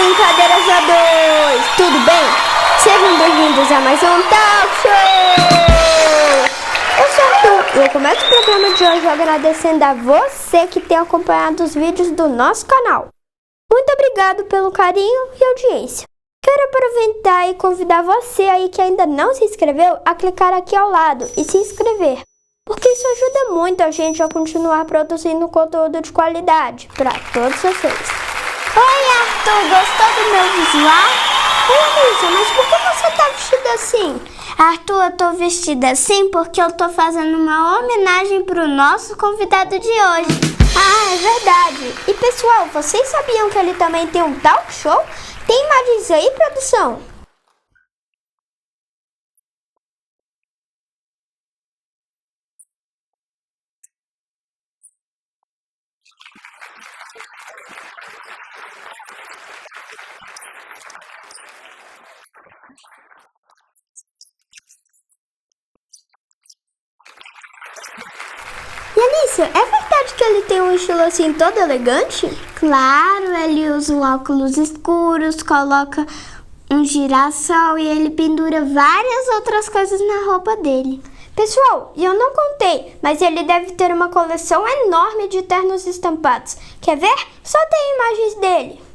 Brincadeiras a dois, tudo bem? Sejam bem-vindos a mais um Talk Show! Eu sou Arthur e eu começo o programa de hoje agradecendo a você que tem acompanhado os vídeos do nosso canal. Muito obrigado pelo carinho e audiência. Quero aproveitar e convidar você aí que ainda não se inscreveu a clicar aqui ao lado e se inscrever, porque isso ajuda muito a gente a continuar produzindo conteúdo de qualidade para todos vocês. Oi, Arthur, gostou do meu visual? Oi, Lisa, mas por que você tá vestida assim? Arthur, eu tô vestida assim porque eu tô fazendo uma homenagem pro nosso convidado de hoje. Ah, é verdade. E pessoal, vocês sabiam que ele também tem um talk show? Tem imagens aí, produção? E Alicia, é verdade que ele tem um estilo assim todo elegante? Claro, ele usa um óculos escuros, coloca um girassol e ele pendura várias outras coisas na roupa dele. Pessoal, e eu não contei, mas ele deve ter uma coleção enorme de ternos estampados. Quer ver? Só tem imagens dele.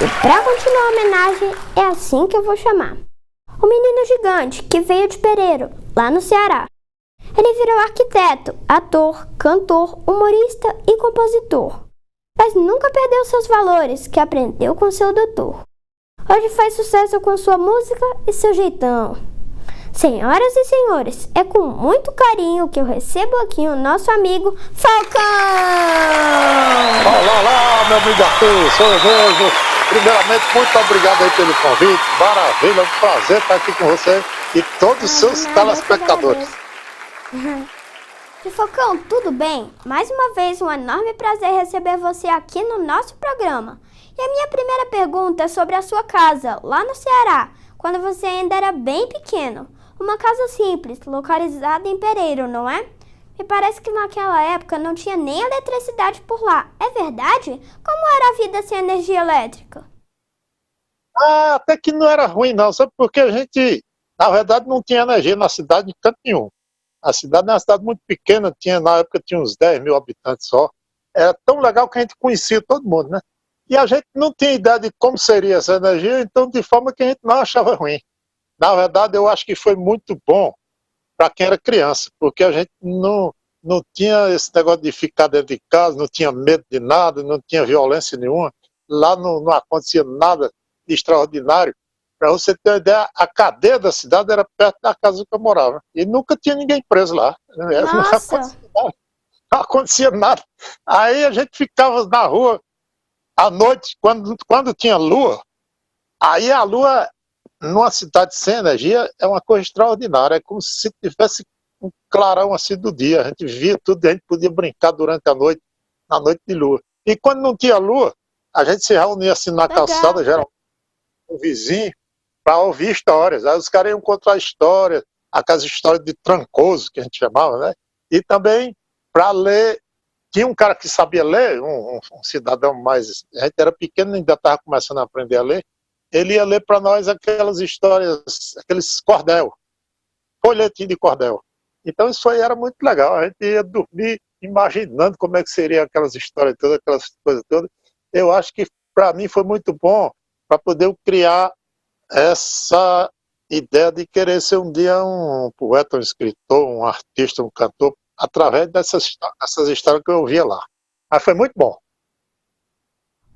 E para continuar a homenagem, é assim que eu vou chamar. O menino gigante que veio de Pereiro, lá no Ceará. Ele virou arquiteto, ator, cantor, humorista e compositor. Mas nunca perdeu seus valores que aprendeu com seu doutor. Hoje faz sucesso com sua música e seu jeitão. Senhoras e senhores, é com muito carinho que eu recebo aqui o nosso amigo Falcão! Olá, meu amigo Arthur, sou eu mesmo. Primeiramente, muito obrigado aí pelo convite. Maravilha, é um prazer estar aqui com você e todos os seus telespectadores. E Falcão, tudo bem? Mais uma vez, um enorme prazer receber você aqui no nosso programa. E a minha primeira pergunta é sobre a sua casa, lá no Ceará, quando você ainda era bem pequeno. Uma casa simples, localizada em Pereiro, não é? Me parece que naquela época não tinha nem eletricidade por lá. É verdade? Como era a vida sem energia elétrica? Até que não era ruim não, sabe? Porque a gente, na verdade, não tinha energia na cidade de canto nenhum. A cidade é uma cidade muito pequena, na época tinha uns 10 mil habitantes só. Era tão legal que a gente conhecia todo mundo, né? E a gente não tinha ideia de como seria essa energia, então de forma que a gente não achava ruim. Na verdade, eu acho que foi muito bom para quem era criança, porque a gente não tinha esse negócio de ficar dentro de casa, não tinha medo de nada, não tinha violência nenhuma. Lá não acontecia nada de extraordinário. Para você ter uma ideia, a cadeia da cidade era perto da casa que eu morava. E nunca tinha ninguém preso lá. Nossa! Não acontecia nada. Aí a gente ficava na rua à noite, quando tinha lua. Aí a lua, numa cidade sem energia, é uma coisa extraordinária. É como se tivesse um clarão assim do dia. A gente via tudo, a gente podia brincar durante a noite, na noite de lua. E quando não tinha lua, a gente se reunia assim na calçada, geralmente com o vizinho, para ouvir histórias. Aí os caras iam contar histórias, aquelas histórias de Trancoso, que a gente chamava, né? E também para ler. Tinha um cara que sabia ler, um cidadão mais. A gente era pequeno, ainda estava começando a aprender a ler. Ele ia ler para nós aquelas histórias, aqueles cordel, folhetim de cordel. Então isso aí era muito legal. A gente ia dormir imaginando como é que seriam aquelas histórias todas, aquelas coisas todas. Eu acho que para mim foi muito bom para poder criar essa ideia de querer ser um dia um poeta, um escritor, um artista, um cantor, através dessas histórias que eu ouvia lá. Mas foi muito bom.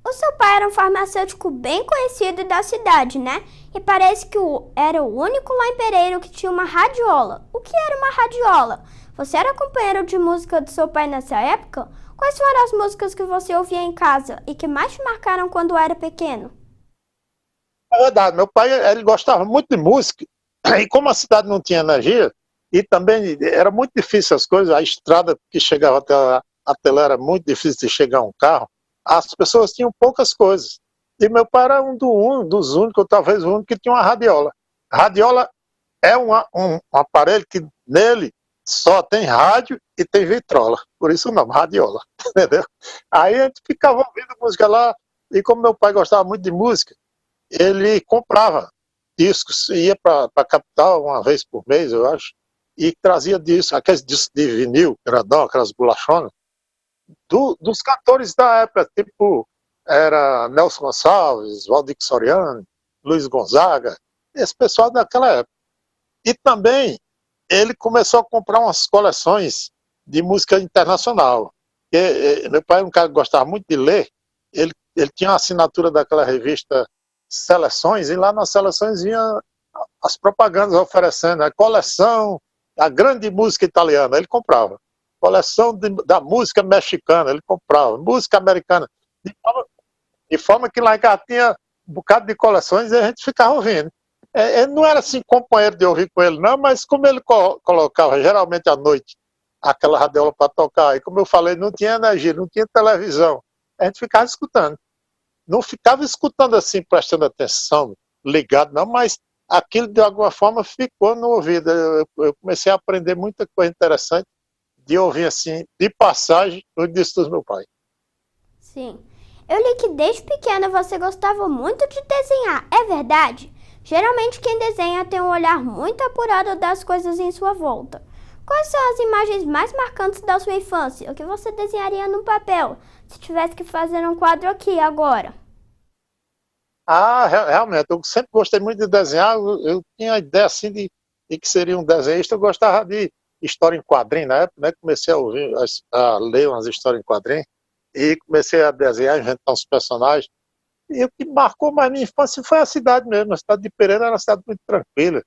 O seu pai era um farmacêutico bem conhecido da cidade, né? E parece que era o único lá em Pereiro que tinha uma radiola. O que era uma radiola? Você era companheiro de música do seu pai nessa época? Quais foram as músicas que você ouvia em casa e que mais te marcaram quando era pequeno? É verdade, meu pai ele gostava muito de música, e como a cidade não tinha energia, E também era muito difícil as coisas, a estrada que chegava até lá era muito difícil de chegar um carro, as pessoas tinham poucas coisas. E meu pai era dos únicos, talvez o único, que tinha uma radiola. Radiola é um aparelho que nele só tem rádio e tem vitrola. Por isso o nome, radiola. Entendeu? Aí a gente ficava ouvindo música lá, e como meu pai gostava muito de música, ele comprava discos, ia para a capital uma vez por mês, eu acho, e trazia discos, aqueles discos de vinil, grandão, aquelas bolachonas, dos cantores da época, tipo, era Nelson Gonçalves, Valdir Soriano, Luiz Gonzaga, esse pessoal daquela época. E também ele começou a comprar umas coleções de música internacional. Meu pai era um cara que gostava muito de ler, ele tinha a assinatura daquela revista Seleções, e lá nas Seleções vinha as propagandas oferecendo a coleção da grande música italiana, ele comprava. Coleção da música mexicana, ele comprava. Música americana. De forma que lá em casa tinha um bocado de coleções e a gente ficava ouvindo. Ele não era assim companheiro de ouvir com ele, não, mas como ele colocava geralmente à noite aquela radiola para tocar, e como eu falei, não tinha energia, não tinha televisão, a gente ficava escutando. Não ficava escutando assim, prestando atenção, ligado, não, mas aquilo de alguma forma ficou no ouvido. Eu comecei a aprender muita coisa interessante de ouvir assim, de passagem, no disco do meu pai. Sim. Eu li que desde pequena você gostava muito de desenhar, é verdade? Geralmente quem desenha tem um olhar muito apurado das coisas em sua volta. Quais são as imagens mais marcantes da sua infância? O que você desenharia no papel, se tivesse que fazer um quadro aqui agora? Realmente, eu sempre gostei muito de desenhar, eu tinha a ideia assim de que seria um desenhista, eu gostava de história em quadrinho na época, né? Comecei a ler umas histórias em quadrinho, e comecei a desenhar, inventar uns personagens. E o que marcou mais minha infância foi a cidade mesmo. A cidade de Pereira era uma cidade muito tranquila.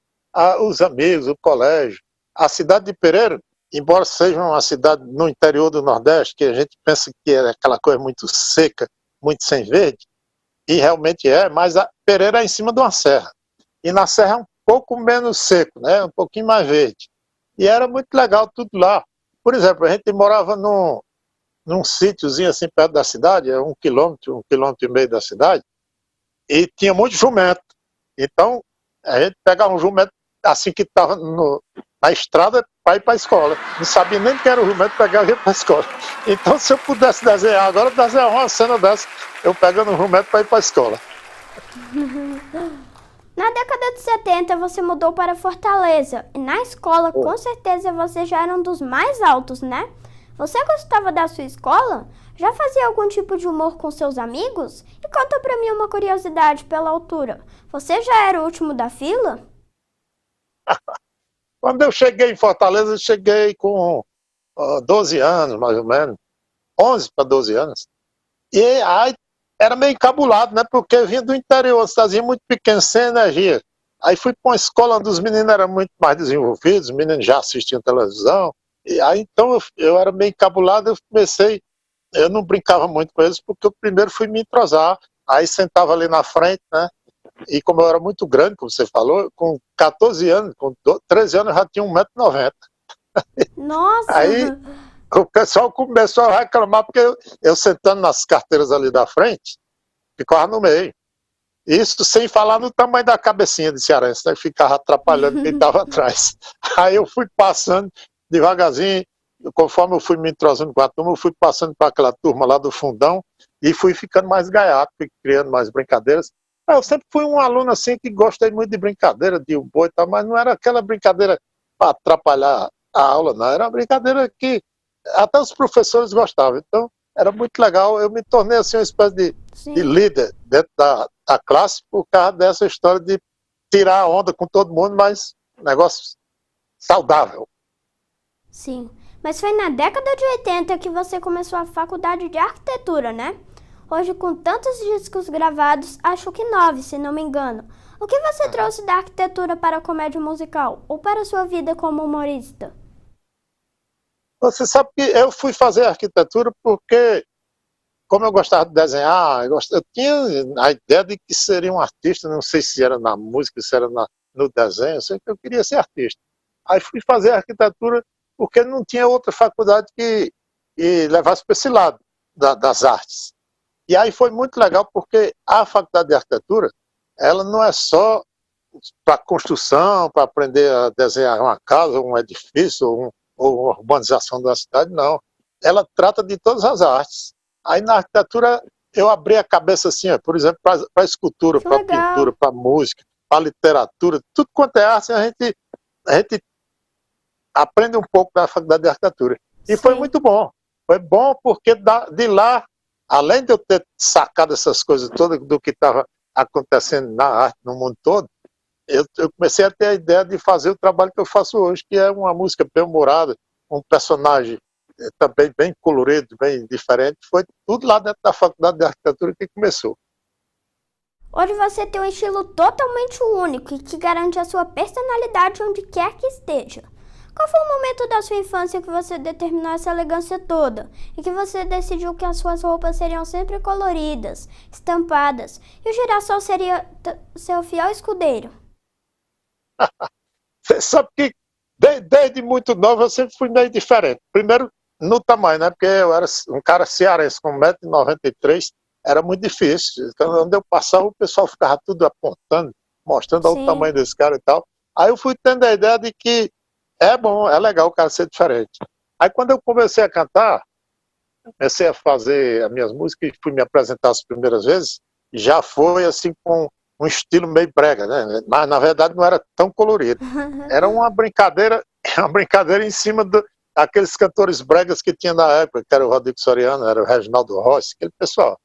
Os amigos, o colégio. A cidade de Pereira, embora seja uma cidade no interior do Nordeste, que a gente pensa que é aquela coisa muito seca, muito sem verde, e realmente é, mas a Pereira é em cima de uma serra. E na serra é um pouco menos seco, né? Um pouquinho mais verde. E era muito legal tudo lá. Por exemplo, a gente morava num sítiozinho assim perto da cidade, 1,5 quilômetros da cidade, e tinha muito jumento. Então, a gente pegava um jumento assim que estava na estrada para ir para a escola. Não sabia nem quem era o jumento, pegava e ia para a escola. Então, se eu pudesse desenhar agora, desenhar uma cena dessa, eu pegando um jumento para ir para a escola. Na década de 70 você mudou para Fortaleza, e na escola com certeza você já era um dos mais altos, né? Você gostava da sua escola? Já fazia algum tipo de humor com seus amigos? E conta pra mim uma curiosidade pela altura. Você já era o último da fila? Quando eu cheguei em Fortaleza, eu cheguei com 12 anos, mais ou menos. 11 para 12 anos. E aí era meio encabulado, né? Porque eu vinha do interior, uma cidadezinha muito pequena, sem energia. Aí fui para uma escola onde os meninos eram muito mais desenvolvidos, os meninos já assistiam televisão. E aí então eu era meio encabulado, eu não brincava muito com eles, porque eu primeiro fui me entrosar, aí sentava ali na frente, né? E como eu era muito grande, como você falou, com 14 anos, com 13 anos eu já tinha 1,90 m. Nossa! Aí o pessoal começou a reclamar, porque eu sentando nas carteiras ali da frente, ficava no meio. Isso sem falar no tamanho da cabecinha de cearense, né? Ficava atrapalhando quem estava atrás. Aí eu fui passando devagarzinho, conforme eu fui me entrosando com a turma, eu fui passando para aquela turma lá do fundão e fui ficando mais gaiato, fui criando mais brincadeiras. Eu sempre fui um aluno assim que gostei muito de brincadeira, de humor e tal, mas não era aquela brincadeira para atrapalhar a aula, não. Era uma brincadeira que até os professores gostavam. Então, era muito legal. Eu me tornei assim uma espécie de líder dentro da classe por causa dessa história de tirar a onda com todo mundo, mas negócio saudável. Sim, mas foi na década de 80 que você começou a faculdade de arquitetura, né? Hoje, com tantos discos gravados, acho que 9, se não me engano. O que você trouxe da arquitetura para a comédia musical ou para a sua vida como humorista? Você sabe que eu fui fazer arquitetura porque, como eu gostava de desenhar, eu tinha a ideia de que seria um artista, não sei se era na música, se era no desenho, eu sei que eu queria ser artista. Aí fui fazer arquitetura porque não tinha outra faculdade que levasse para esse lado das artes. E aí foi muito legal porque a faculdade de arquitetura, ela não é só para construção, para aprender a desenhar uma casa, um edifício, ou uma urbanização da cidade, não. Ela trata de todas as artes. Aí na arquitetura eu abri a cabeça assim, por exemplo, para a escultura, para a pintura, para a música, para a literatura, tudo quanto é arte, a gente aprende um pouco da faculdade de arquitetura. E foi muito bom. Foi bom porque de lá, além de eu ter sacado essas coisas todas do que estava acontecendo na arte no mundo todo, eu comecei a ter a ideia de fazer o trabalho que eu faço hoje, que é uma música bem-humorada, um personagem também bem colorido, bem diferente. Foi tudo lá dentro da faculdade de arquitetura que começou. Hoje você tem um estilo totalmente único e que garante a sua personalidade onde quer que esteja. Qual foi o momento da sua infância que você determinou essa elegância toda e que você decidiu que as suas roupas seriam sempre coloridas, estampadas e o girassol seria seu fiel escudeiro? Você sabe que desde muito novo eu sempre fui meio diferente. Primeiro, no tamanho, né? Porque eu era um cara cearense com 1,93 m, era muito difícil. Então, onde eu passava, o pessoal ficava tudo apontando, mostrando o tamanho desse cara e tal. Aí eu fui tendo a ideia de que é bom, é legal o cara ser diferente. Aí quando eu comecei a cantar, comecei a fazer as minhas músicas e fui me apresentar as primeiras vezes, já foi assim com um estilo meio brega, né? Mas na verdade não era tão colorido. Era uma brincadeira em cima daqueles cantores bregas que tinha na época, que era o Rodrigo Soriano, era o Reginaldo Rossi, aquele pessoal.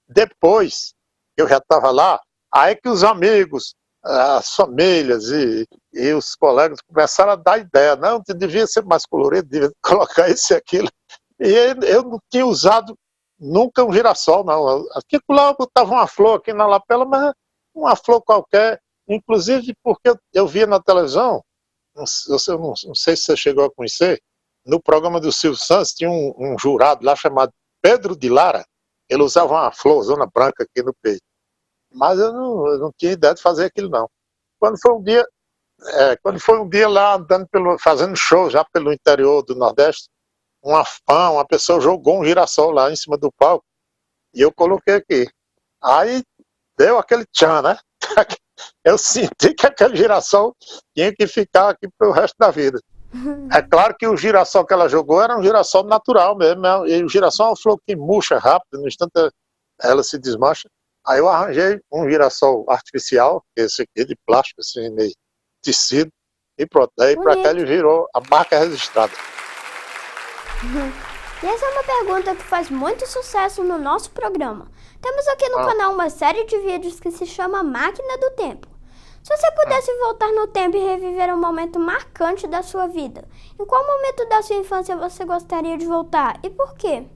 Depois, eu já estava lá, aí que os amigos, as famílias e os colegas começaram a dar ideia, não, devia ser mais colorido, devia colocar isso e aquilo. E eu não tinha usado nunca um girassol, não. Aqui lá eu botava uma flor aqui na lapela, mas uma flor qualquer, inclusive porque eu via na televisão, não sei se você chegou a conhecer, no programa do Silvio Santos tinha um jurado lá chamado Pedro de Lara, ele usava uma florzona branca aqui no peito. Mas eu não tinha ideia de fazer aquilo, não. Quando foi um dia lá andando fazendo show já pelo interior do Nordeste, uma pessoa jogou um girassol lá em cima do palco e eu coloquei aqui. Aí deu aquele tchan, né? Eu senti que aquele girassol tinha que ficar aqui pro resto da vida. É claro que o girassol que ela jogou era um girassol natural mesmo, e o girassol é uma flor que murcha rápido, no instante ela se desmancha. Aí eu arranjei um girassol artificial, esse aqui de plástico, assim, meio tecido, e pronto. Daí pra cá ele virou a marca registrada. E essa é uma pergunta que faz muito sucesso no nosso programa. Temos aqui no canal uma série de vídeos que se chama Máquina do Tempo. Se você pudesse voltar no tempo e reviver um momento marcante da sua vida, em qual momento da sua infância você gostaria de voltar e por quê?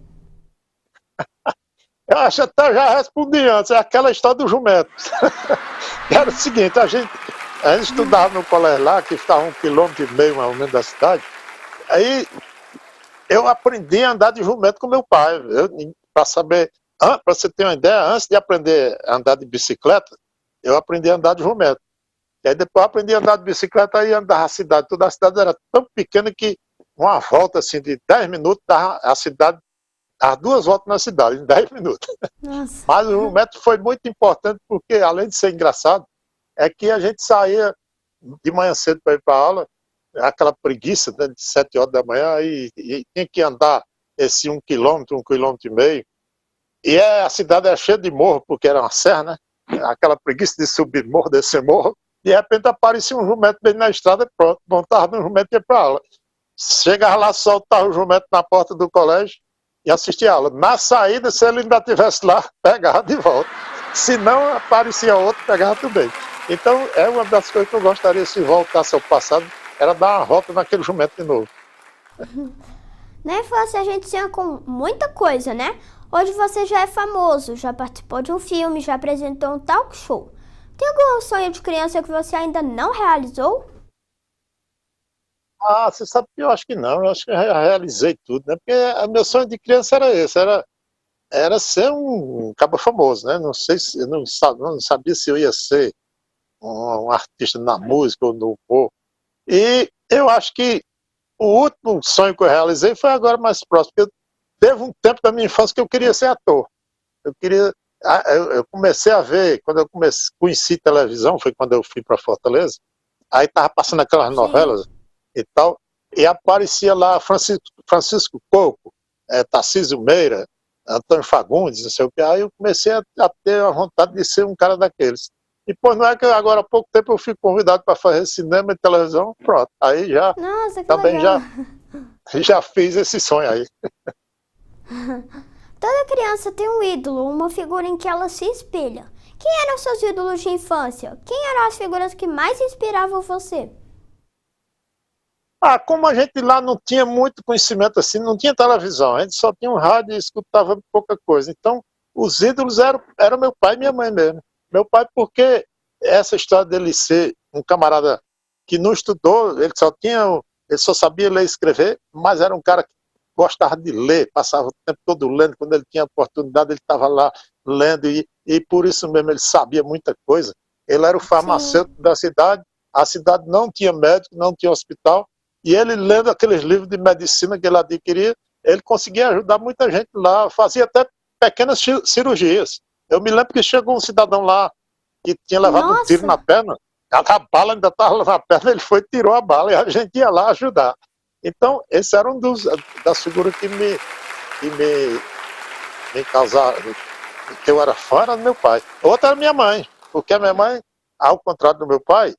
Eu acho que até já respondi antes, é aquela história do jumento. Era o seguinte, a gente estudava no colégio lá, que ficava 1,5 km mais ou menos da cidade, aí eu aprendi a andar de jumento com meu pai, para saber, para você ter uma ideia, antes de aprender a andar de bicicleta, eu aprendi a andar de jumento. E aí depois eu aprendi a andar de bicicleta e andar a cidade. Toda a cidade era tão pequena que uma volta assim, de 10 minutos, a cidade, as 2 voltas na cidade, em 10 minutos. Nossa. Mas o jumento foi muito importante porque, além de ser engraçado, é que a gente saía de manhã cedo para ir para a aula, aquela preguiça, né, de 7 horas da manhã, e tinha que andar esse 1 quilômetro, 1,5 km. E a cidade era cheia de morro, porque era uma serra, né? Aquela preguiça de subir morro, descer morro. De repente aparecia um jumento bem na estrada e pronto, montava no jumento e ia para a aula. Chegava lá, soltava o jumento na porta do colégio e assistia a aula. Na saída, se ele ainda estivesse lá, pegava de volta. Se não, aparecia outro, pegava também. Então, é uma das coisas que eu gostaria, se voltasse ao passado, era dar uma volta naquele jumento de novo. Na infância a gente sonha com muita coisa, né? Hoje você já é famoso, já participou de um filme, já apresentou um talk show. Tem algum sonho de criança que você ainda não realizou? Você sabe que eu acho que não, eu acho que eu já realizei tudo, né? Porque o meu sonho de criança era esse, era ser um cabo famoso, né? Não sei se, eu não sabia se eu ia ser um artista na música ou no humor. E eu acho que o último sonho que eu realizei foi agora mais próximo, porque teve um tempo da minha infância que eu queria ser ator. Eu queria, eu comecei a ver, quando eu conheci televisão, foi quando eu fui para Fortaleza, aí estava passando aquelas novelas e tal, e aparecia lá Francisco Coco, Tarcísio Meira, Antônio Fagundes, não sei o que, aí eu comecei a ter a vontade de ser um cara daqueles. E pô, não é que agora há pouco tempo eu fui convidado para fazer cinema e televisão, pronto, aí já, Nossa, que também legal. já fiz esse sonho aí. Toda criança tem um ídolo, uma figura em que ela se espelha. Quem eram seus ídolos de infância? Quem eram as figuras que mais inspiravam você? Como a gente lá não tinha muito conhecimento assim, não tinha televisão, a gente só tinha um rádio e escutava pouca coisa. Então, os ídolos eram meu pai e minha mãe mesmo. Meu pai, porque essa história dele ser um camarada que não estudou, ele só sabia ler e escrever, mas era um cara que gostava de ler, passava o tempo todo lendo, quando ele tinha oportunidade ele estava lá lendo, e por isso mesmo ele sabia muita coisa. Ele era o farmacêutico da cidade, a cidade não tinha médico, não tinha hospital, e ele lendo aqueles livros de medicina que ele adquiria, ele conseguia ajudar muita gente lá, fazia até pequenas cirurgias. Eu me lembro que chegou um cidadão lá que tinha levado um tiro na perna, a bala ainda estava na perna, ele foi e tirou a bala, e a gente ia lá ajudar. Então, esse era um das figuras que me causaram, que eu era fã, era do meu pai. Outra era minha mãe, porque a minha mãe, ao contrário do meu pai,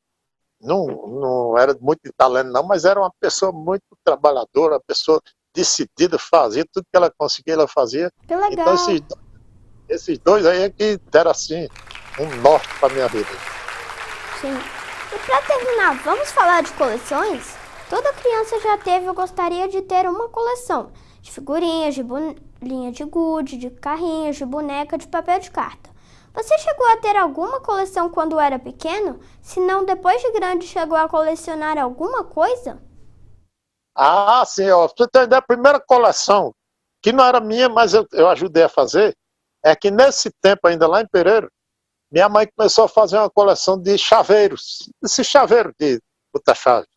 não era muito de talento não, mas era uma pessoa muito trabalhadora, uma pessoa decidida, fazia tudo que ela conseguia, ela fazia. Que legal. Então esses dois aí é que deram assim um norte para minha vida. Sim. E para terminar, vamos falar de coleções? Toda criança já teve ou gostaria de ter uma coleção de figurinhas, de bolinha de gude, de carrinhos, de boneca, de papel de carta. Você chegou a ter alguma coleção quando era pequeno? Se não, depois de grande, chegou a colecionar alguma coisa? Sim, ó, pra você ter ideia, a primeira coleção, que não era minha, mas eu ajudei a fazer, é que nesse tempo ainda lá em Pereira, minha mãe começou a fazer uma coleção de chaveiros, esse chaveiro de puta-chave.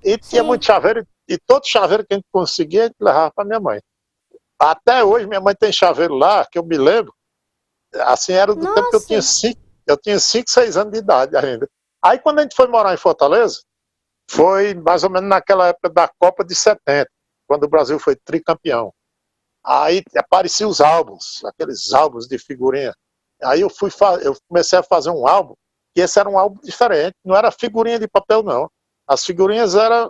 E tinha muito chaveiro, e todo chaveiro que a gente conseguia, a gente levava para minha mãe. Até hoje, minha mãe tem chaveiro lá, que eu me lembro, assim, era do tempo que eu tinha 5, 6 anos de idade ainda. Aí, quando a gente foi morar em Fortaleza, foi mais ou menos naquela época da Copa de 70, quando o Brasil foi tricampeão. Aí apareciam os álbuns, aqueles álbuns de figurinha. Aí eu comecei a fazer um álbum, e esse era um álbum diferente, não era figurinha de papel, não. As figurinhas era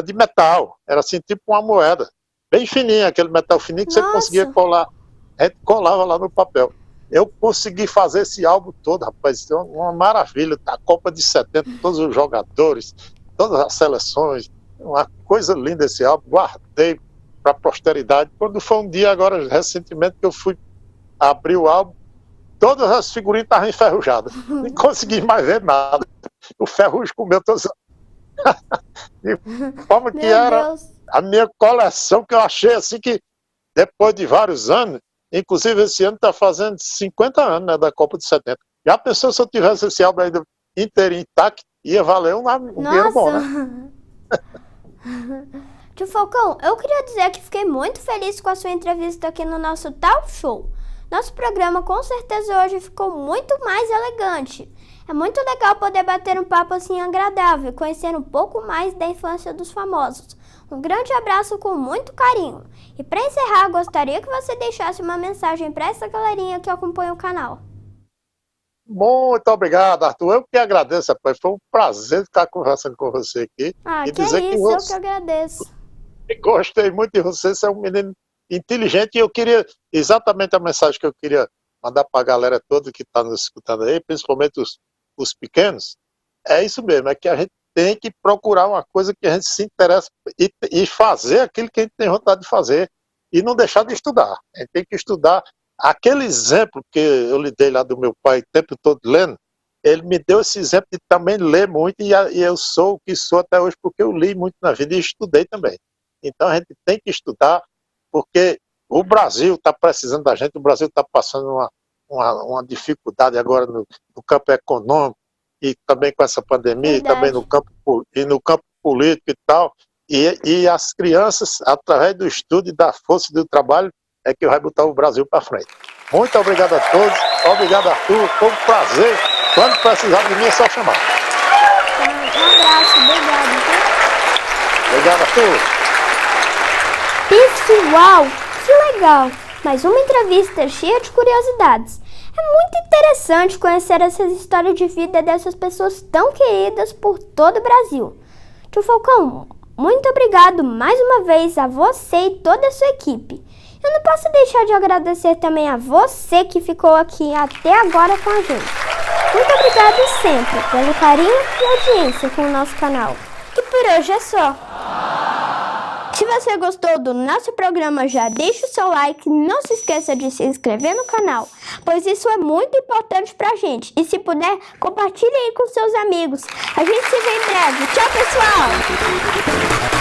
de metal, era assim, tipo uma moeda, bem fininha, aquele metal fininho que você conseguia colar, a gente colava lá no papel. Eu consegui fazer esse álbum todo, rapaz, uma maravilha, a Copa de 70, todos os jogadores, todas as seleções, uma coisa linda esse álbum, guardei para a posteridade. Quando foi um dia agora, recentemente, que eu fui abrir o álbum, todas as figurinhas estavam enferrujadas, não consegui mais ver nada, o ferrugem comeu todas. De forma que era a minha coleção, que eu achei assim que, depois de vários anos, inclusive esse ano está fazendo 50 anos, né, da Copa de 70. Já pensou se eu tivesse esse álbum ainda inteirinho intacto, ia valer um dinheiro bom, né? Tio Falcão, eu queria dizer que fiquei muito feliz com a sua entrevista aqui no nosso Talk Show. Nosso programa com certeza hoje ficou muito mais elegante. É muito legal poder bater um papo assim agradável e conhecer um pouco mais da infância dos famosos. Um grande abraço com muito carinho. E para encerrar, gostaria que você deixasse uma mensagem para essa galerinha que acompanha o canal. Muito obrigado, Arthur. Eu que agradeço, rapaz. Foi um prazer estar conversando com você aqui. E dizer que eu que agradeço. Gostei muito de você, você é um menino inteligente, e eu queria, exatamente a mensagem que eu queria mandar para a galera toda que está nos escutando aí, principalmente os pequenos, é isso mesmo, é que a gente tem que procurar uma coisa que a gente se interessa e fazer aquilo que a gente tem vontade de fazer, e não deixar de estudar. A gente tem que estudar. Aquele exemplo que eu lhe dei lá do meu pai o tempo todo lendo, ele me deu esse exemplo de também ler muito, e eu sou o que sou até hoje porque eu li muito na vida e estudei também. Então a gente tem que estudar, porque o Brasil está precisando da gente, o Brasil está passando uma dificuldade agora no campo econômico, e também com essa pandemia, e Verdade. também no campo político e tal. E as crianças, através do estudo e da força e do trabalho, é que vai botar o Brasil para frente. Muito obrigado a todos. Obrigado, Arthur. Foi um prazer. Quando precisar de mim, é só chamar. Um abraço, obrigado. Tá? Obrigado, Arthur. Pessoal, que legal! Mais uma entrevista cheia de curiosidades. É muito interessante conhecer essas histórias de vida dessas pessoas tão queridas por todo o Brasil. Tio Falcão, muito obrigado mais uma vez a você e toda a sua equipe. Eu não posso deixar de agradecer também a você que ficou aqui até agora com a gente. Muito obrigado sempre pelo carinho e audiência com o nosso canal. E por hoje é só. Se você gostou do nosso programa, já deixa o seu like, não se esqueça de se inscrever no canal, pois isso é muito importante pra gente. E se puder, compartilhe aí com seus amigos. A gente se vê em breve. Tchau, pessoal!